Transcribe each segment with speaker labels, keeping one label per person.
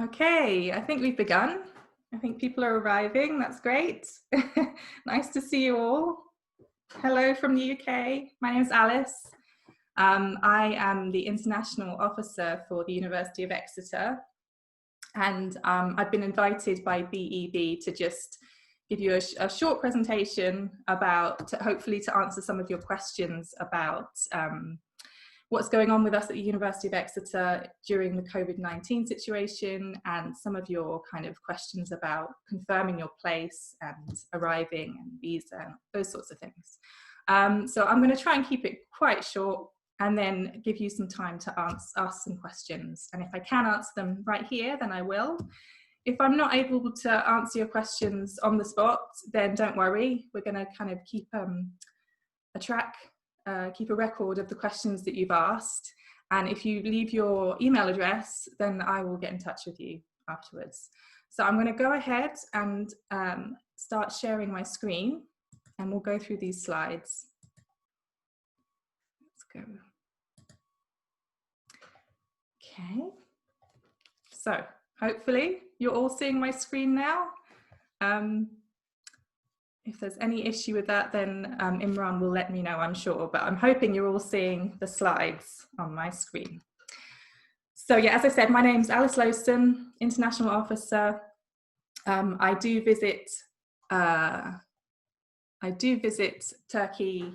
Speaker 1: Okay, I think we've begun. I think people are arriving. That's great. Nice to see you all. Hello from the UK. My name is Alice. I am the International Officer for the University of Exeter. And I've been invited by BEB to just give you a short presentation about, hopefully to answer some of your questions about what's going on with us at the University of Exeter during the COVID-19 situation, and some of your kind of questions about confirming your place and arriving and visa, those sorts of things. So I'm going to try and keep it quite short and then give you some time to ask some questions. And if I can answer them right here, then I will. If I'm not able to answer your questions on the spot, then don't worry. We're going to kind of keep keep a record of the questions that you've asked. And if you leave your email address, then I will get in touch with you afterwards. So I'm going to go ahead and start sharing my screen, and we'll go through these slides. Let's go. Okay. So hopefully you're all seeing my screen now. If there's any issue with that, then Imran will let me know, I'm sure, but I'm hoping you're all seeing the slides on my screen. So yeah, as I said, my name's Alice Lowson, International Officer. I do visit Turkey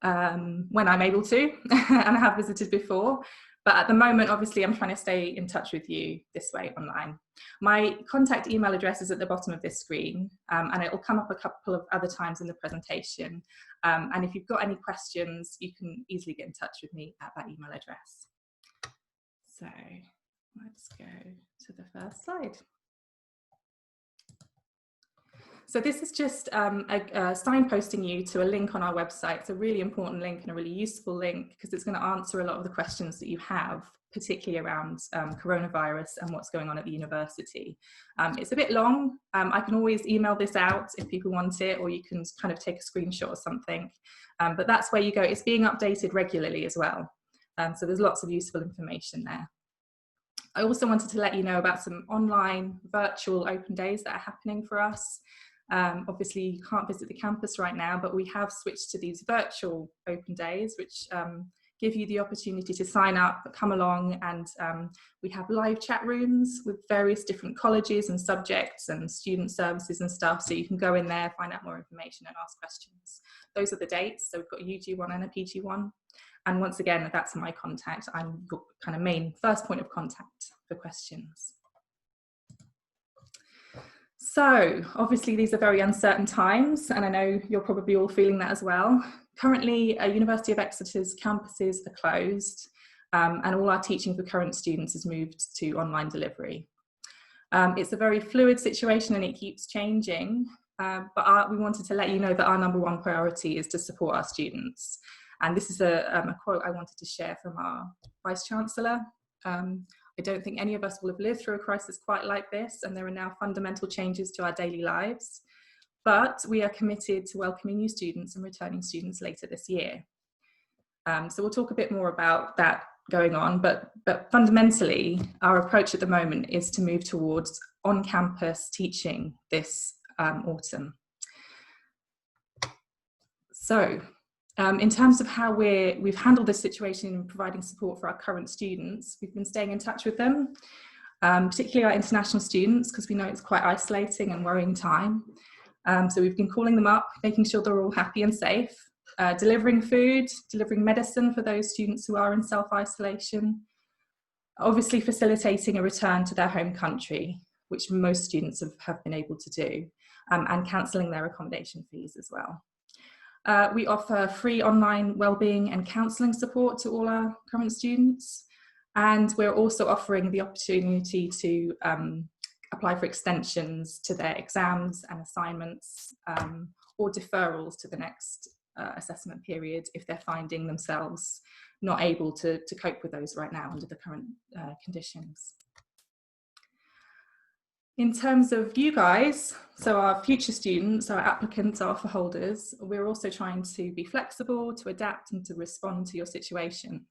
Speaker 1: when I'm able to, and I have visited before. But at the moment, obviously, I'm trying to stay in touch with you this way online. My contact email address is at the bottom of this screen, and it will come up a couple of other times in the presentation. And if you've got any questions, you can easily get in touch with me at that email address. So let's go to the first slide. So this is just signposting you to a link on our website. It's a really important link and a really useful link because it's going to answer a lot of the questions that you have, particularly around coronavirus and what's going on at the university. It's a bit long. I can always email this out if people want it, or you can kind of take a screenshot or something. But that's where you go. It's being updated regularly as well. So there's lots of useful information there. I also wanted to let you know about some online virtual open days that are happening for us. Obviously, you can't visit the campus right now, but we have switched to these virtual open days, which give you the opportunity to sign up, come along, and we have live chat rooms with various different colleges and subjects and student services and stuff, so you can go in there, find out more information and ask questions. Those are the dates, so we've got a UG1 and a PG1, and once again, that's my contact. I'm your kind of main first point of contact for questions. So obviously these are very uncertain times, and I know you're probably all feeling that as well. Currently, University of Exeter's campuses are closed, and all our teaching for current students has moved to online delivery. It's a very fluid situation and it keeps changing, but we wanted to let you know that our #1 priority is to support our students. And this is a quote I wanted to share from our Vice-Chancellor. I don't think any of us will have lived through a crisis quite like this, and there are now fundamental changes to our daily lives. But we are committed to welcoming new students and returning students later this year. So we'll talk a bit more about that going on, but fundamentally, our approach at the moment is to move towards on-campus teaching this autumn. So, in terms of how we've handled this situation and providing support for our current students, we've been staying in touch with them, particularly our international students, because we know it's quite isolating and worrying time. So we've been calling them up, making sure they're all happy and safe, delivering food, delivering medicine for those students who are in self-isolation, obviously facilitating a return to their home country, which most students have been able to do, and cancelling their accommodation fees as well. We offer free online wellbeing and counselling support to all our current students, and we're also offering the opportunity to apply for extensions to their exams and assignments, or deferrals to the next assessment period if they're finding themselves not able to cope with those right now under the current conditions. In terms of you guys, so our future students, our applicants, our offer holders, we're also trying to be flexible, to adapt and to respond to your situation.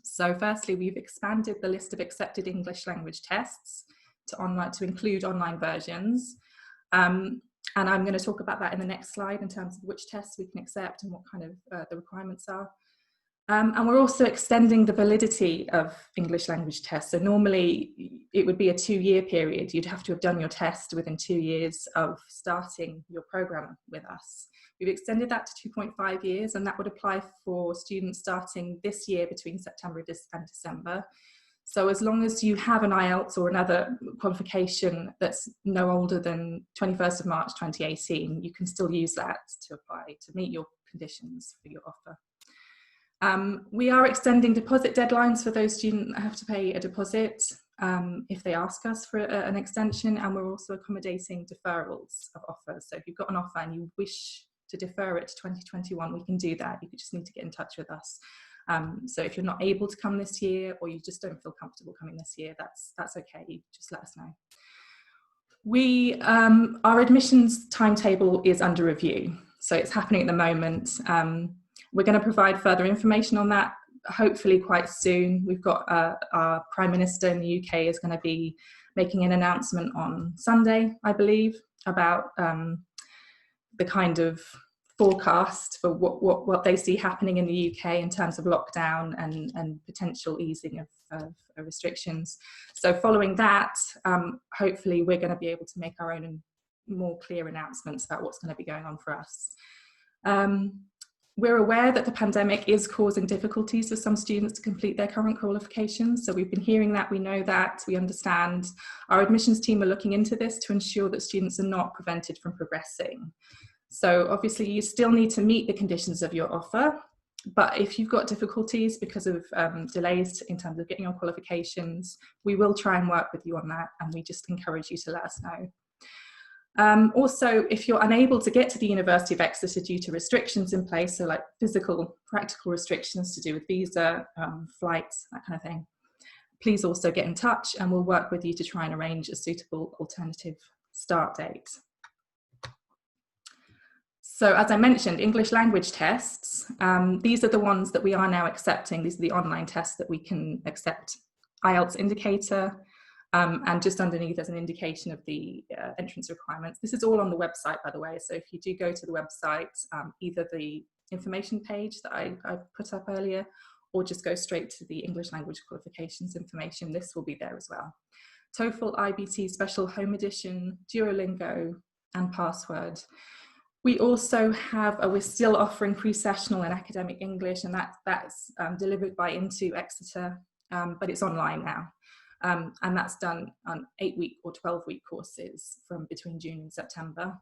Speaker 1: So firstly, we've expanded the list of accepted English language tests to include online versions. And I'm going to talk about that in the next slide in terms of which tests we can accept and what kind of the requirements are. And we're also extending the validity of English language tests. So normally it would be a 2-year period. You'd have to have done your test within 2 years of starting your program with us. We've extended that to 2.5 years, and that would apply for students starting this year between September and December. So as long as you have an IELTS or another qualification that's no older than 21st of March 2018, you can still use that to apply to meet your conditions for your offer. We are extending deposit deadlines for those students that have to pay a deposit if they ask us for an extension, and we're also accommodating deferrals of offers. So if you've got an offer and you wish to defer it to 2021, we can do that. You just need to get in touch with us. So if you're not able to come this year, or you just don't feel comfortable coming this year, that's okay. Just let us know. Our admissions timetable is under review, so it's happening at the moment. We're going to provide further information on that, hopefully quite soon. We've got our Prime Minister in the UK is going to be making an announcement on Sunday, I believe, about the kind of forecast for what they see happening in the UK in terms of lockdown and potential easing of restrictions. So following that, hopefully we're going to be able to make our own and more clear announcements about what's going to be going on for us. We're aware that the pandemic is causing difficulties for some students to complete their current qualifications. So we've been hearing that, we know that, we understand. Our admissions team are looking into this to ensure that students are not prevented from progressing. So obviously you still need to meet the conditions of your offer, but if you've got difficulties because of delays in terms of getting your qualifications, we will try and work with you on that, and we just encourage you to let us know. Also, if you're unable to get to the University of Exeter due to restrictions in place, so like physical, practical restrictions to do with visa, flights, that kind of thing, please also get in touch and we'll work with you to try and arrange a suitable alternative start date. So as I mentioned, English language tests, these are the ones that we are now accepting. These are the online tests that we can accept. IELTS indicator, and just underneath there's an indication of the entrance requirements. This is all on the website, by the way, so if you do go to the website, either the information page that I put up earlier, or just go straight to the English language qualifications information, this will be there as well. TOEFL, IBT Special Home Edition, Duolingo, and Password. We also have, we're still offering pre-sessional and academic English, and that's delivered by Into Exeter, but it's online now. And that's done on 8-week or 12-week courses from between June and September.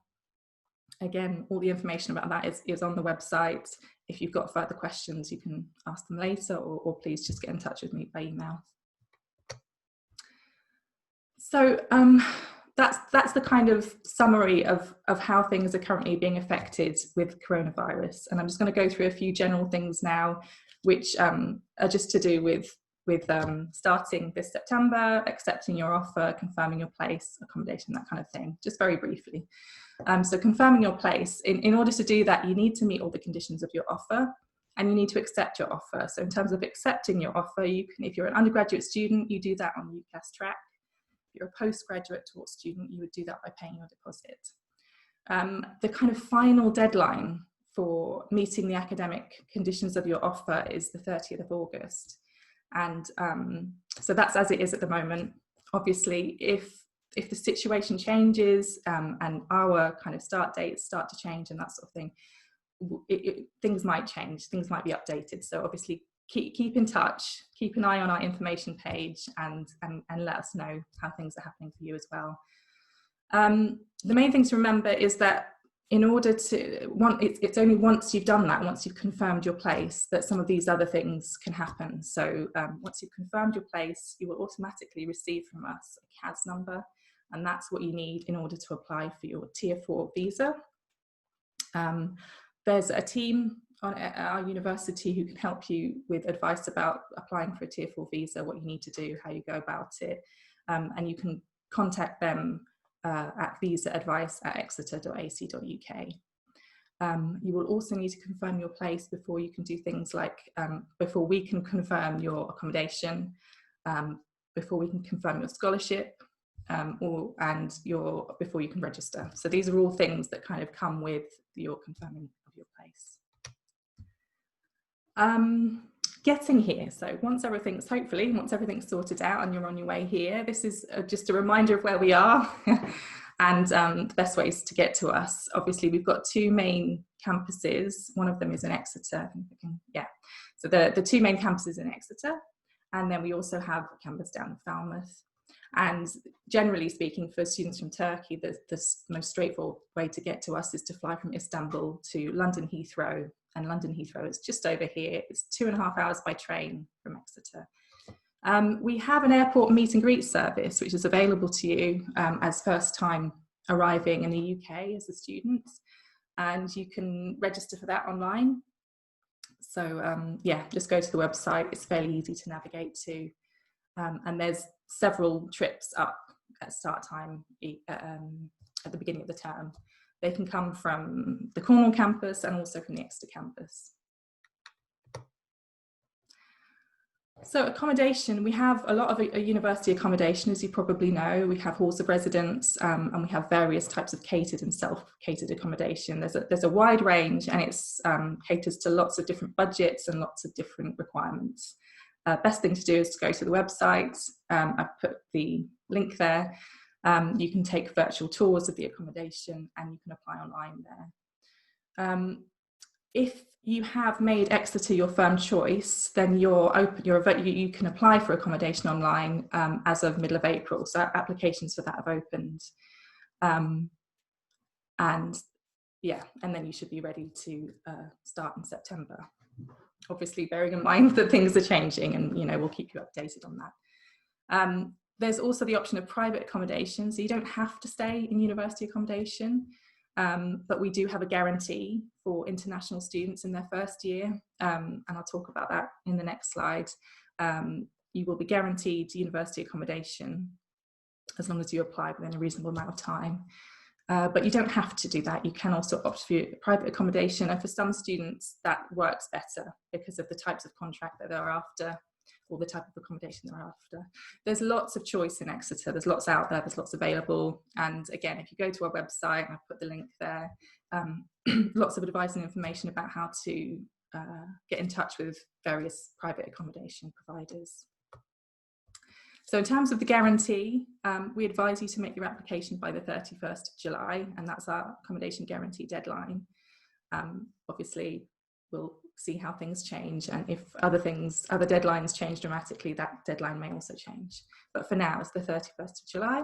Speaker 1: Again, all the information about that is on the website. If you've got further questions, you can ask them later, or please just get in touch with me by email. So that's the kind of summary of how things are currently being affected with coronavirus. And I'm just going to go through a few general things now, which are just to do with starting this September, accepting your offer, confirming your place, accommodation, that kind of thing, just very briefly. So confirming your place, in order to do that, you need to meet all the conditions of your offer, and you need to accept your offer. So in terms of accepting your offer, you can, if you're an undergraduate student, you do that on UCAS track. If you're a postgraduate taught student, you would do that by paying your deposit. The kind of final deadline for meeting the academic conditions of your offer is the 30th of August. And so that's as it is at the moment. Obviously, if the situation changes and our kind of start dates start to change and that sort of thing, things might change, things might be updated. So obviously keep in touch, keep an eye on our information page, and let us know how things are happening for you as well. The main thing to remember is that in order to, it's only once you've done that, once you've confirmed your place, that some of these other things can happen. So once you've confirmed your place, you will automatically receive from us a CAS number, and that's what you need in order to apply for your Tier 4 visa. There's a team at our university who can help you with advice about applying for a Tier 4 visa, what you need to do, how you go about it, and you can contact them at visaadvice@exeter.ac.uk. You will also need to confirm your place before you can do things like, before we can confirm your accommodation, before we can confirm your scholarship, before you can register. So these are all things that kind of come with your confirming of your place. Getting here. So once everything's sorted out and you're on your way here, this is just a reminder of where we are and the best ways to get to us. Obviously, we've got two main campuses. One of them is in Exeter. So the two main campuses in Exeter, and then we also have a campus down in Falmouth. And generally speaking, for students from Turkey, the most straightforward way to get to us is to fly from Istanbul to London Heathrow. And London Heathrow is just over here. It's 2.5 hours by train from Exeter. We have an airport meet and greet service, which is available to you as first time arriving in the UK as a student. And you can register for that online. So just go to the website. It's fairly easy to navigate to. And there's several trips up at start time at the beginning of the term. They can come from the Cornwall campus and also from the Exeter campus. So accommodation, we have a lot of university accommodation, as you probably know. We have halls of residence and we have various types of catered and self-catered accommodation. There's a wide range, and it's caters to lots of different budgets and lots of different requirements. Best thing to do is to go to the website. I've put the link there. You can take virtual tours of the accommodation and you can apply online there. If you have made Exeter your firm choice, then you can apply for accommodation online as of middle of April. So applications for that have opened. And then you should be ready to start in September. Obviously, bearing in mind that things are changing, and we'll keep you updated on that. There's also the option of private accommodation, so you don't have to stay in university accommodation, but we do have a guarantee for international students in their first year, and I'll talk about that in the next slide. You will be guaranteed university accommodation as long as you apply within a reasonable amount of time. But you don't have to do that. You can also opt for private accommodation, and for some students that works better because of the types of contract that they're after, or the type of accommodation they're after. There's lots of choice in Exeter. There's lots out there, there's lots available. And again, if you go to our website, I've put the link there, lots of advice and information about how to get in touch with various private accommodation providers. So in terms of the guarantee, we advise you to make your application by the 31st of July, and that's our accommodation guarantee deadline. Obviously, we'll see how things change, and if other deadlines change dramatically, that deadline may also change. But for now, it's the 31st of July.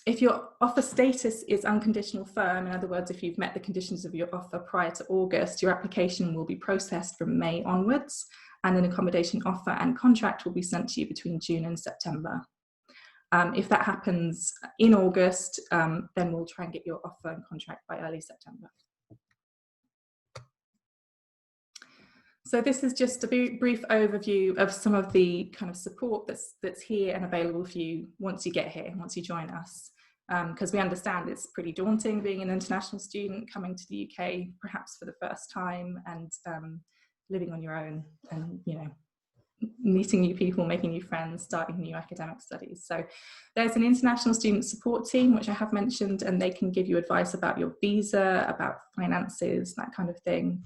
Speaker 1: If your offer status is unconditional firm, in other words, if you've met the conditions of your offer prior to August, your application will be processed from May onwards, and an accommodation offer and contract will be sent to you between June and September. If that happens in August, then we'll try and get your offer and contract by early September. So this is just a brief overview of some of the kind of support that's here and available for you once you get here, once you join us. Because we understand it's pretty daunting being an international student coming to the UK, perhaps for the first time, and living on your own, and meeting new people, making new friends, starting new academic studies. So there's an international student support team, which I have mentioned, and they can give you advice about your visa, about finances, that kind of thing.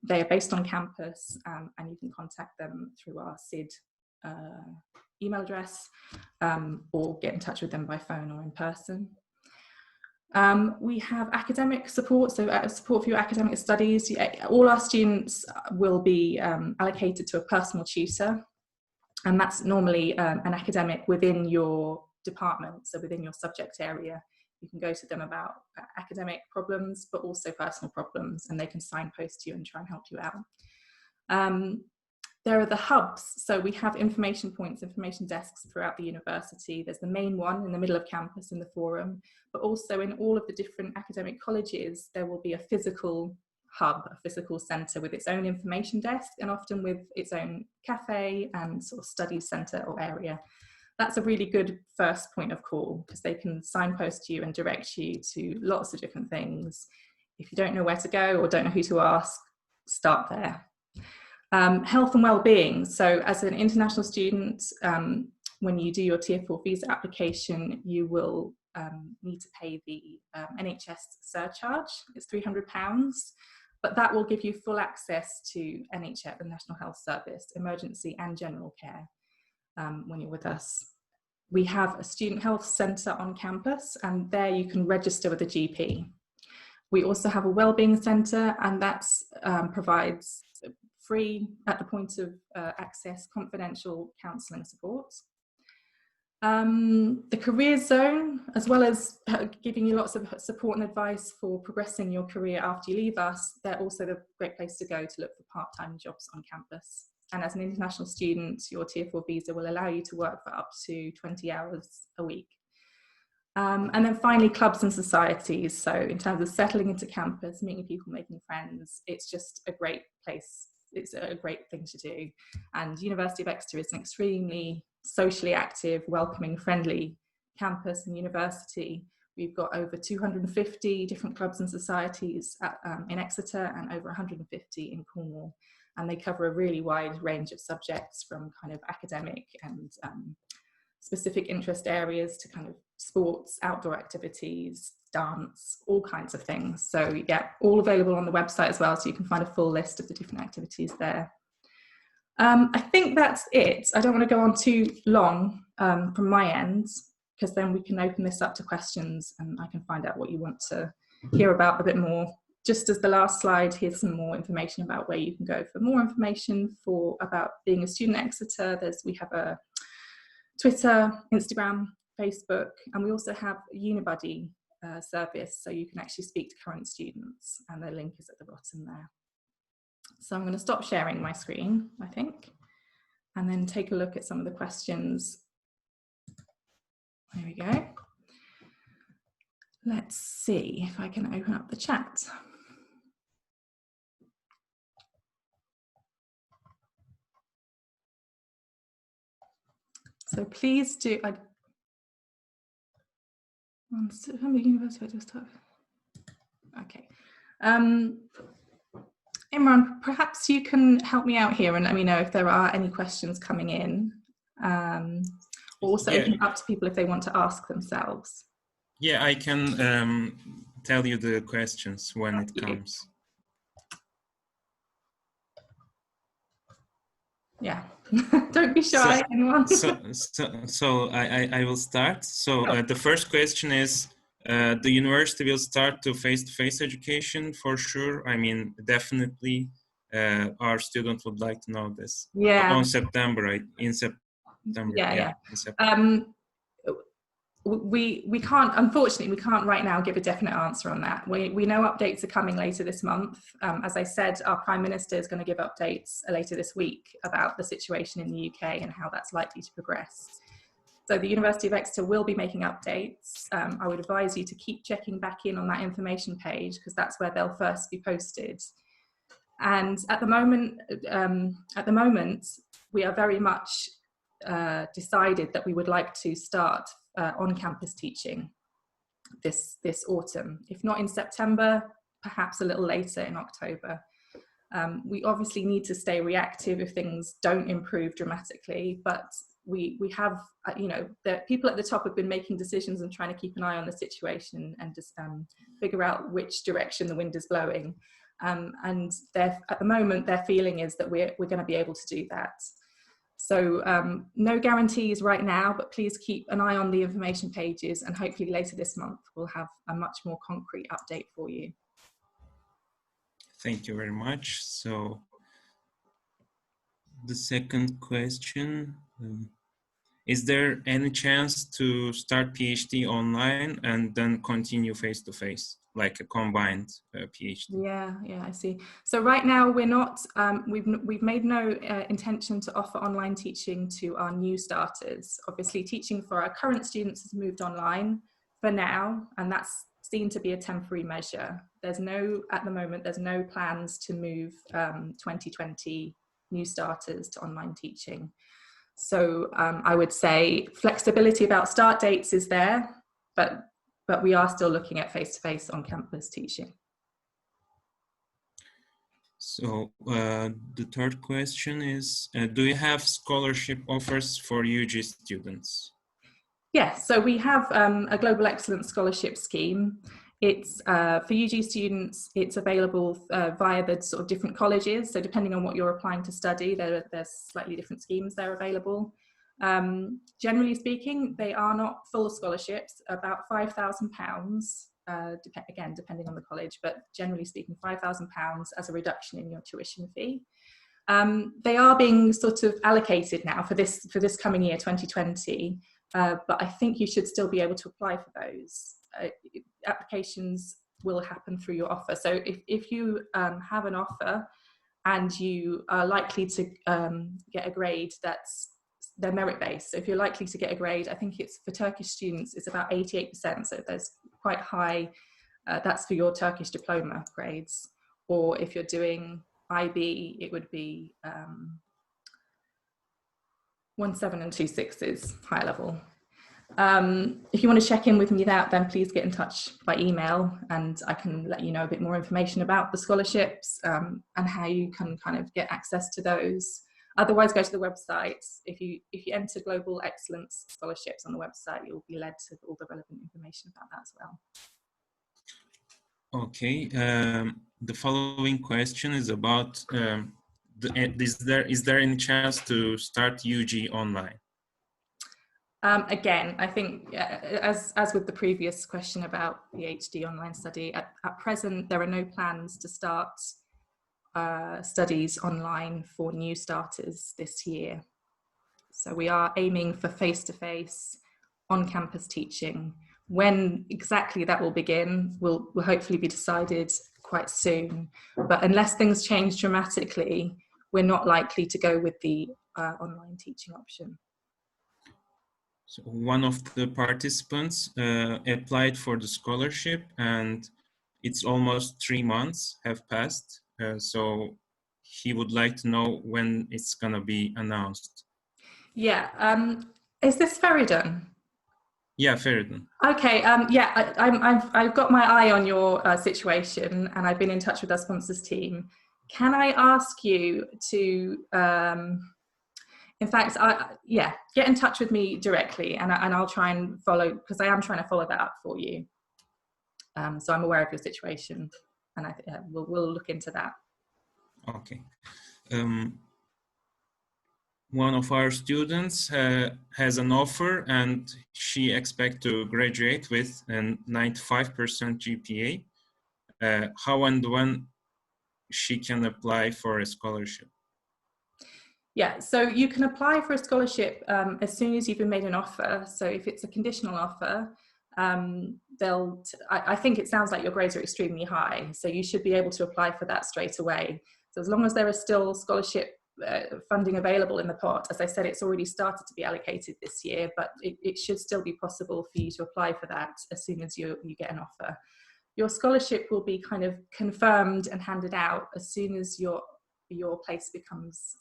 Speaker 1: They are based on campus, and you can contact them through our SID email address, or get in touch with them by phone or in person. We have academic support, so support for your academic studies. All our students will be allocated to a personal tutor, and that's normally an academic within your department, so within your subject area. You can go to them about academic problems, but also personal problems, and they can signpost you and try and help you out. There are the hubs. So we have information points, information desks throughout the university. There's the main one in the middle of campus in the forum, but also in all of the different academic colleges, there will be a physical hub, a physical centre with its own information desk, and often with its own cafe and sort of study centre or area. that's a really good first point of call, because they can signpost you and direct you to lots of different things. If you don't know where to go or don't know who to ask, start there. Health and well-being. So as an international student, when you do your Tier 4 visa application, you will need to pay the NHS surcharge. It's £300, but that will give you full access to NHS, the National Health Service, emergency and general care when you're with us. We have a student health centre on campus, and there you can register with a GP. We also have a wellbeing centre, and that provides free, at the point of access, confidential counselling support. The career zone, as well as giving you lots of support and advice for progressing your career after you leave us, they're also the great place to go to look for part-time jobs on campus. And as an international student, your Tier 4 visa will allow you to work for up to 20 hours a week. And then finally, clubs and societies. So in terms of settling into campus, meeting people, making friends, it's just a great place. It's a great thing to do. And University of Exeter is an extremely socially active, welcoming, friendly campus and university. We've got over 250 different clubs and societies in Exeter, and over 150 in Cornwall. And they cover a really wide range of subjects, from kind of academic and specific interest areas to kind of sports, outdoor activities, dance, all kinds of things. So yeah, all available on the website as well, so you can find a full list of the different activities there. I think that's it. I don't want to go on too long from my end, because then we can open this up to questions and I can find out what you want to hear about a bit more. Just as the last slide, here's some more information about where you can go for more information about being a student at Exeter. We have a Twitter, Instagram, Facebook, and we also have a Unibuddy service, so you can actually speak to current students, and the link is at the bottom there. So I'm going to stop sharing my screen, I think, and then take a look at some of the questions. There we go. Let's see if I can open up the chat. So please do. Okay. Imran, perhaps you can help me out here and let me know if there are any questions coming in. Also open it up to people if they want to ask themselves.
Speaker 2: Yeah, I can tell you the questions when it comes.
Speaker 1: Yeah, don't be shy, anyone.
Speaker 2: So I will start. So the first question is, the university will start to face-to-face education for sure. I mean, definitely our students would like to know this.
Speaker 1: Yeah.
Speaker 2: On September, right? In September.
Speaker 1: Yeah.
Speaker 2: In September.
Speaker 1: We can't, unfortunately, we can't right now give a definite answer on that. We know updates are coming later this month. As I said, our Prime Minister is going to give updates later this week about the situation in the UK and how that's likely to progress. So the University of Exeter will be making updates. I would advise you to keep checking back in on that information page, because that's where they'll first be posted. And at the moment, we are very much decided that we would like to start on-campus teaching this autumn. If not in September, perhaps a little later in October. We obviously need to stay reactive if things don't improve dramatically, but we have, the people at the top have been making decisions and trying to keep an eye on the situation and just figure out which direction the wind is blowing. And at the moment, their feeling is that we're going to be able to do that. So no guarantees right now, but please keep an eye on the information pages, and hopefully later this month we'll have a much more concrete update for you.
Speaker 2: Thank you very much. So the second question, is there any chance to start PhD online and then continue face-to-face, like a combined PhD?
Speaker 1: Yeah, I see. So right now we're not, we've made no intention to offer online teaching to our new starters. Obviously teaching for our current students has moved online for now, and that's seen to be a temporary measure. At the moment, there's no plans to move 2020 new starters to online teaching. So I would say flexibility about start dates is there, but we are still looking at face-to-face on-campus teaching.
Speaker 2: So the third question is, do you have scholarship offers for UG students?
Speaker 1: Yes, so we have a Global Excellence Scholarship Scheme. It's for UG students, it's available via the sort of different colleges. So depending on what you're applying to study, there's slightly different schemes that are available. Generally speaking, they are not full scholarships, about £5,000, again, depending on the college, but generally speaking, £5,000 as a reduction in your tuition fee. They are being sort of allocated now for this coming year, 2020, but I think you should still be able to apply for those. Applications will happen through your offer. So if you have an offer and you are likely to get a grade they're merit-based. So if you're likely to get a grade, I think it's for Turkish students, it's about 88%. So there's quite high, that's for your Turkish diploma grades. Or if you're doing IB, it would be 1.7 and 2.6 high level. If you want to check in with me then please get in touch by email and I can let you know a bit more information about the scholarships and how you can kind of get access to those. Otherwise, go to the website. If you enter Global Excellence Scholarships on the website, you'll be led to all the relevant information about that as well.
Speaker 2: Okay, the following question is about, is there any chance to start UG online?
Speaker 1: Again, I think as with the previous question about PhD online study, at present there are no plans to start studies online for new starters this year. So we are aiming for face-to-face on-campus teaching. When exactly that will begin will hopefully be decided quite soon. But unless things change dramatically, we're not likely to go with the online teaching option.
Speaker 2: So one of the participants applied for the scholarship and it's almost 3 months have passed. So he would like to know when it's gonna be announced.
Speaker 1: Yeah, is this Feridun?
Speaker 2: Yeah, Feridun.
Speaker 1: Okay, yeah, I've got my eye on your situation and I've been in touch with our sponsors team. Can I ask you to, in fact, get in touch with me directly and I'll try and follow, because I am trying to follow that up for you. So I'm aware of your situation and we'll look into that.
Speaker 2: Okay. One of our students has an offer and she expects to graduate with a 95% GPA. How and when she can apply for a scholarship?
Speaker 1: Yeah, so you can apply for a scholarship as soon as you've been made an offer. So if it's a conditional offer, I think it sounds like your grades are extremely high, so you should be able to apply for that straight away. So as long as there is still scholarship funding available in the pot, as I said, it's already started to be allocated this year, but it should still be possible for you to apply for that as soon as you get an offer. Your scholarship will be kind of confirmed and handed out as soon as your place becomes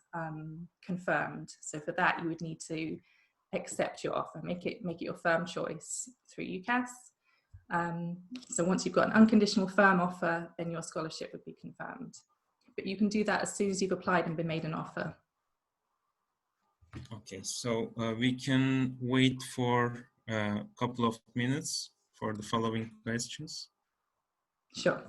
Speaker 1: confirmed. So for that, you would need to accept your offer, make it your firm choice through UCAS. So once you've got an unconditional firm offer, then your scholarship would be confirmed. But you can do that as soon as you've applied and been made an offer.
Speaker 2: Okay, so we can wait for a couple of minutes for the following questions.
Speaker 1: Sure.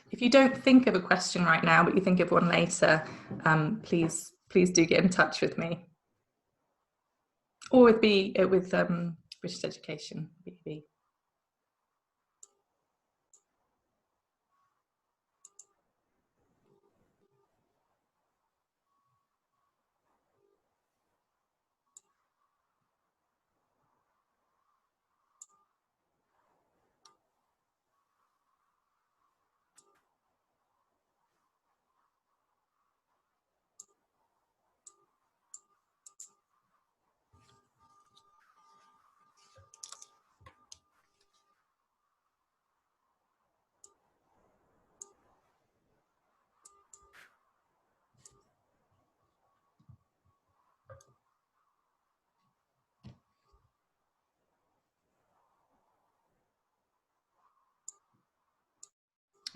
Speaker 1: If you don't think of a question right now, but you think of one later, please do get in touch with me. Or with British Education, BB.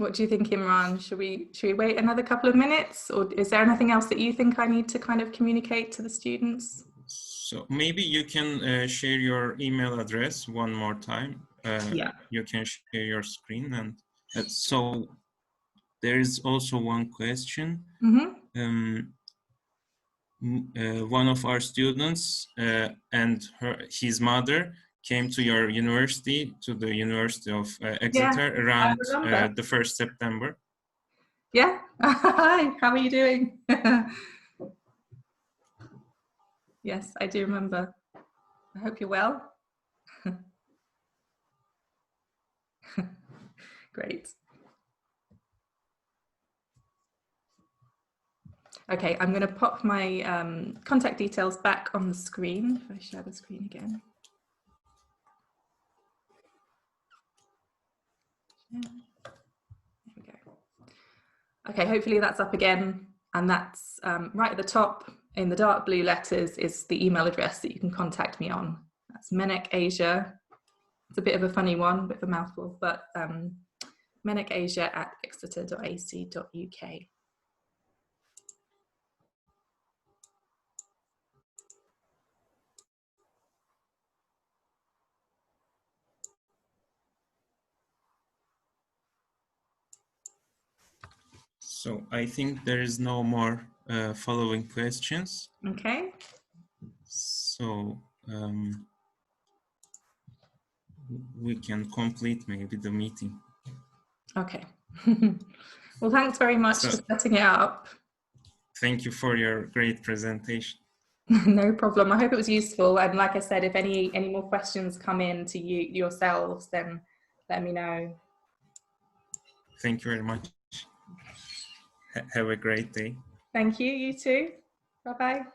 Speaker 1: What do you think, Imran? Should we wait another couple of minutes, or is there anything else that you think I need to kind of communicate to the students?
Speaker 2: So maybe you can share your email address one more time.
Speaker 1: Yeah.
Speaker 2: You can share your screen, and so there is also one question.
Speaker 1: Mm-hmm.
Speaker 2: One of our students and his mother came to your university, to the University of Exeter, around the 1st September.
Speaker 1: Yeah. Hi, how are you doing? Yes, I do remember. I hope you're well. Great. Okay, I'm going to pop my contact details back on the screen. If I share the screen again. There we go. Okay, hopefully that's up again. And that's right at the top in the dark blue letters is the email address that you can contact me on. That's menecasia. It's a bit of a funny one, a bit of a mouthful, but menecasia@exeter.ac.uk.
Speaker 2: So I think there is no more following questions.
Speaker 1: Okay.
Speaker 2: So we can complete maybe the meeting.
Speaker 1: Okay. Well, thanks very much for setting it up.
Speaker 2: Thank you for your great presentation.
Speaker 1: No problem. I hope it was useful. And like I said, if any more questions come in to you yourselves, then let me know.
Speaker 2: Thank you very much. Have a great day.
Speaker 1: Thank you. You too. Bye-bye.